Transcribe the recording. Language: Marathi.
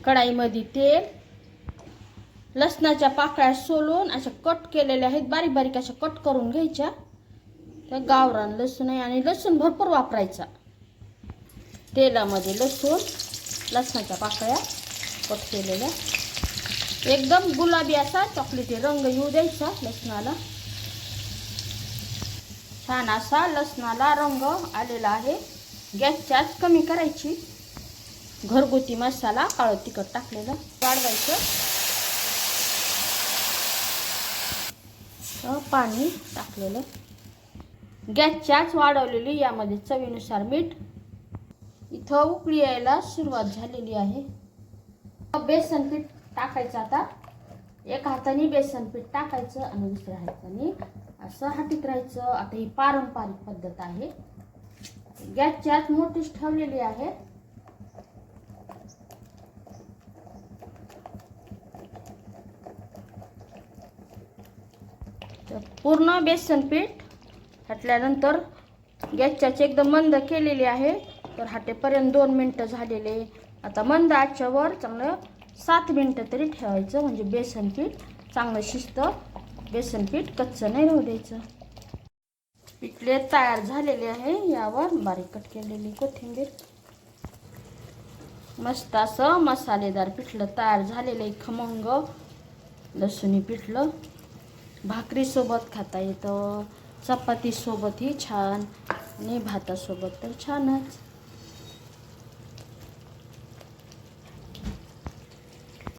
कढाईमध्ये तेल, लसणाच्या पाकळ्या सोलून अशा कट केलेल्या आहेत, बारीक बारीक अशा कट करून घ्यायच्या. त्या गावरान लसूण आहे आणि लसूण भरपूर वापरायचा. तेलामध्ये लसणाच्या पाकळ्या कट केलेल्या, एकदम गुलाबी असा चॉकलेटी रंग येऊ द्यायचा लसणाला. छान असा लसणाला रंग आलेला आहे. गॅसची आच कमी करायची. घरगुती मसाला काळं तिखट टाकलेलं वाढवायचं. पाणी टाकलेलं, गॅसची आच वाढवलेली. यामध्ये चवीनुसार मीठ. इथं उकळी यायला सुरुवात झालेली आहे. बेसन पीठ टाकायचं. आता एका हाताने बेसन पीठ टाकायचं आणि दुसऱ्या हाताने असं हाटीत राहायचं. आता ही पारंपरिक पद्धत आहे. गॅसची आच मोठीच ठेवलेली आहे. पूर्ण बेसन पीठ हटल्यानंतर गॅसची आच एकदम मंद केलेली आहे. तर हाटेपर्यंत 2 मिनिटं झालेले. आता मंद आचेवर चांगलं 7 मिनिटं तरी ठेवायचं, म्हणजे बेसन पीठ चांगलं शिजतं. बेसन पीठ कच्चं नाही राहू द्यायचं. पिठले तयार झालेले आहे. यावर बारीक कट केलेली कोथिंबीर. मस्त असं मसालेदार पिठलं तयार झालेलं आहे. खमंग लसुणी पिठलं भाकरी सोबत खाता येतं, चपाती सोबतही छान आणि भातासोबत तर छानच.